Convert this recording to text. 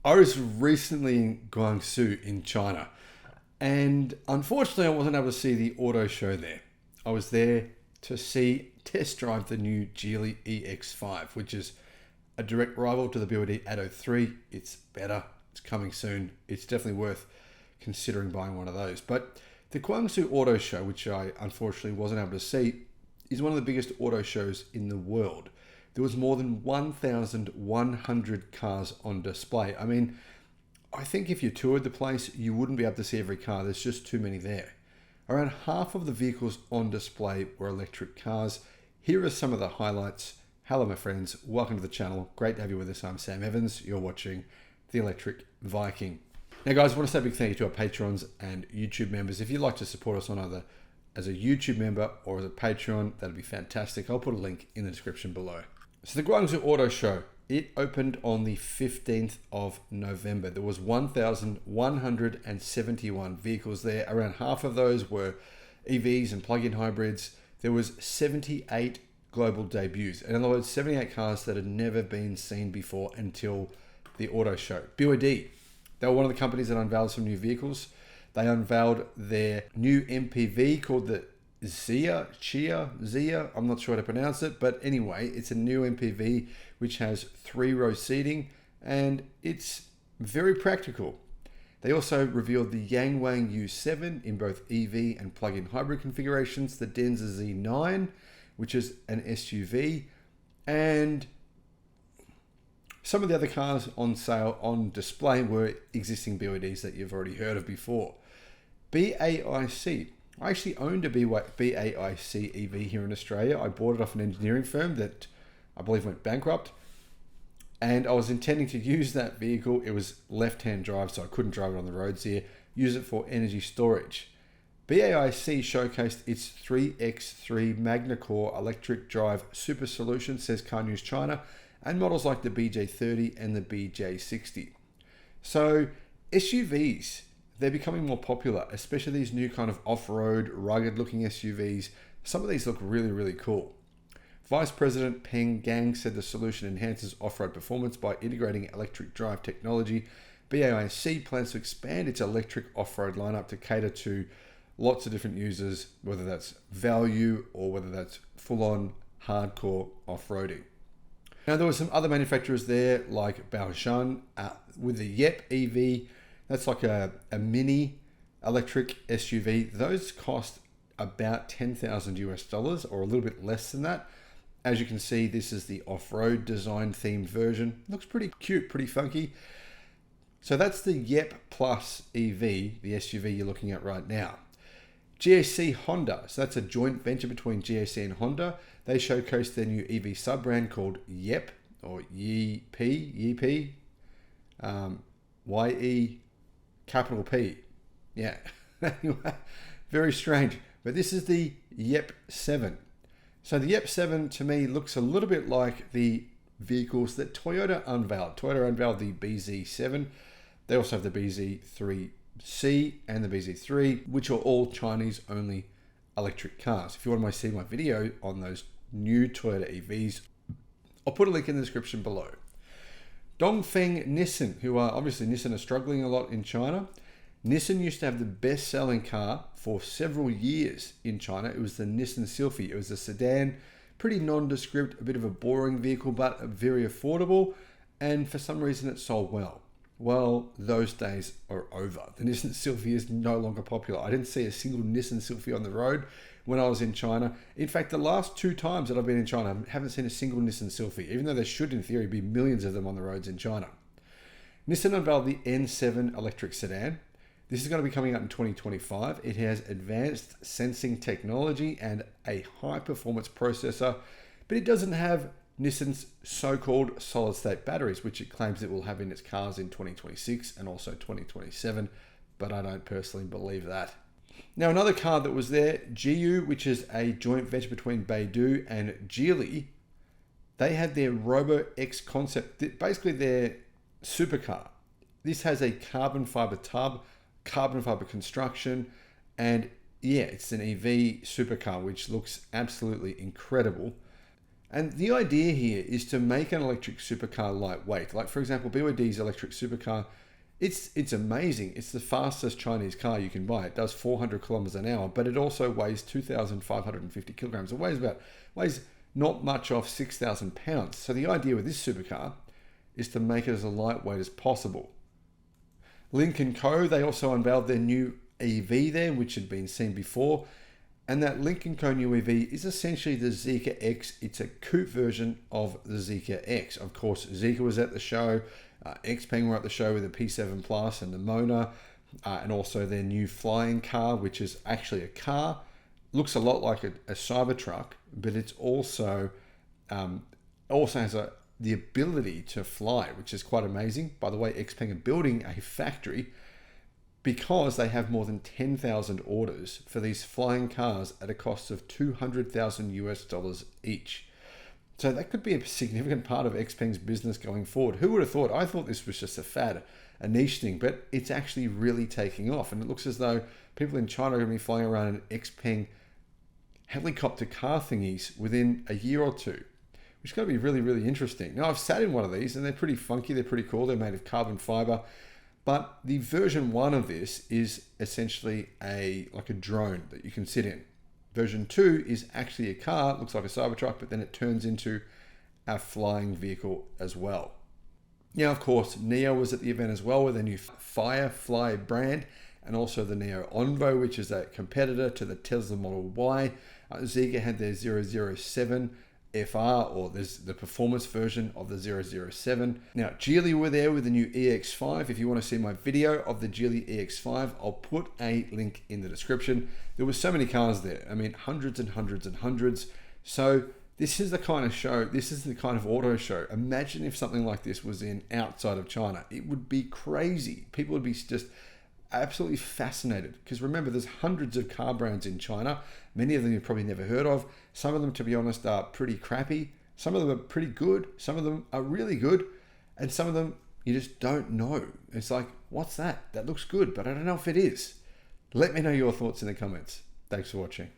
I was recently in Guangzhou in China, and unfortunately I wasn't able to see the auto show there. I was there to test drive the new Geely EX5, which is a direct rival to the BYD Atto 3. It's better, it's coming soon. It's definitely worth considering buying one of those. But the Guangzhou Auto Show, which I unfortunately wasn't able to see, is one of the biggest auto shows in the world. There was more than 1,100 cars on display. I mean, I think if you toured the place, you wouldn't be able to see every car. There's just too many there. Around half of the vehicles on display were electric cars. Here are some of the highlights. Hello, my friends. Welcome to the channel. Great to have you with us. I'm Sam Evans. You're watching the Electric Viking. Now, guys, I want to say a big thank you to our patrons and YouTube members. If you'd like to support us on either as a YouTube member or as a Patreon, that'd be fantastic. I'll put a link in the description below. So the Guangzhou Auto Show, it opened on the 15th of November. There was 1,171 vehicles there. Around half of those were EVs and plug-in hybrids. There was 78 global debuts. In other words, 78 cars that had never been seen before until the auto show. BYD, they were one of the companies that unveiled some new vehicles. They unveiled their new MPV called the Zeekr, I'm not sure how to pronounce it, but anyway, it's a new MPV which has 3-row seating and it's very practical. They also revealed the Yang Wang U7 in both EV and plug-in hybrid configurations, the Denza Z9, which is an SUV, and some of the other cars on sale on display were existing BYDs that you've already heard of before. BAIC. I actually owned a BAIC EV here in Australia. I bought it off an engineering firm that I believe went bankrupt. And I was intending to use that vehicle. It was left-hand drive, so I couldn't drive it on the roads here. Use it for energy storage. BAIC showcased its 3x3 Magna Core electric drive super solution, says Car News China, and models like the BJ30 and the BJ60. So SUVs, they're becoming more popular, especially these new kind of off-road, rugged-looking SUVs. Some of these look really, really cool. Vice President Peng Gang said the solution enhances off-road performance by integrating electric drive technology. BAIC plans to expand its electric off-road lineup to cater to lots of different users, whether that's value or whether that's full-on hardcore off-roading. Now, there were some other manufacturers there like BAIC with the Yep EV. That's like a mini electric SUV. Those cost about $10,000 or a little bit less than that. As you can see, this is the off-road design themed version. Looks pretty cute, pretty funky. So that's the Yep Plus EV, the SUV you're looking at right now. GAC Honda, so that's a joint venture between GAC and Honda. They showcased their new EV sub-brand called Yep, or YEP, YE capital P. Yeah, anyway, very strange. But this is the Yep 7. So the Yep 7 to me looks a little bit like the vehicles that Toyota unveiled. Toyota unveiled the BZ7. They also have the BZ3C and the BZ3, which are all Chinese only electric cars. If you want to see my video on those new Toyota EVs, I'll put a link in the description below. Dongfeng Nissan, who are obviously Nissan are struggling a lot in China. Nissan used to have the best-selling car for several years in China. It was the Nissan Sylphy. It was a sedan, pretty nondescript, a bit of a boring vehicle, but very affordable. And for some reason, it sold well. Well, those days are over. The Nissan Sylphy is no longer popular. I didn't see a single Nissan Sylphy on the road when I was in China. In fact, the last 2 times that I've been in China, I haven't seen a single Nissan Sylphy, even though there should, in theory, be millions of them on the roads in China. Nissan unveiled the N7 electric sedan. This is going to be coming out in 2025. It has advanced sensing technology and a high-performance processor, but it doesn't have Nissan's so-called solid-state batteries, which it claims it will have in its cars in 2026 and also 2027, but I don't personally believe that. Now, another car that was there, GU, which is a joint venture between Baidu and Geely, they had their Robo X concept, basically their supercar. This has a carbon fiber tub, carbon fiber construction, and yeah, it's an EV supercar, which looks absolutely incredible. And the idea here is to make an electric supercar lightweight. Like for example, BYD's electric supercar, it's amazing. It's the fastest Chinese car you can buy. It does 400 kilometers an hour, but it also weighs 2,550 kilograms. It weighs not much off 6,000 pounds. So the idea with this supercar is to make it as lightweight as possible. Lynk & Co, they also unveiled their new EV there, which had been seen before. And that Lynk & Co new EV is essentially the Zeekr X. It's a coupe version of the Zeekr X. Of course, Zeekr was at the show. Xpeng were at the show with the P7 Plus and the Mona, and also their new flying car, which is actually a car. Looks a lot like a Cybertruck, but it's also has the ability to fly, which is quite amazing. By the way, Xpeng are building a factory because they have more than 10,000 orders for these flying cars at a cost of $200,000 each. So that could be a significant part of Xpeng's business going forward. Who would have thought? I thought this was just a fad, a niche thing, but it's actually really taking off. And it looks as though people in China are going to be flying around in Xpeng helicopter car thingies within a year or two, which is going to be really, really interesting. Now, I've sat in one of these and they're pretty funky. They're pretty cool. They're made of carbon fiber. But the version 1 of this is essentially like a drone that you can sit in. Version 2 is actually a car, it looks like a Cybertruck, but then it turns into a flying vehicle as well. Now, of course, NIO was at the event as well with a new Firefly brand, and also the NIO Envo, which is a competitor to the Tesla Model Y. Zeekr had their 007 FR, or there's the performance version of the 007. Now, Geely were there with the new EX5. If you want to see my video of the Geely EX5, I'll put a link in the description. There were so many cars there. I mean, hundreds and hundreds and hundreds. So this is the kind of show, this is the kind of auto show. Imagine if something like this was outside of China. It would be crazy. People would be just absolutely fascinated, because remember, there's hundreds of car brands in China. Many of them you've probably never heard of. Some of them, to be honest, are pretty crappy. Some of them are pretty good. Some of them are really good. And some of them you just don't know. It's like, what's that? That looks good, but I don't know if it is. Let me know your thoughts in the comments. Thanks for watching.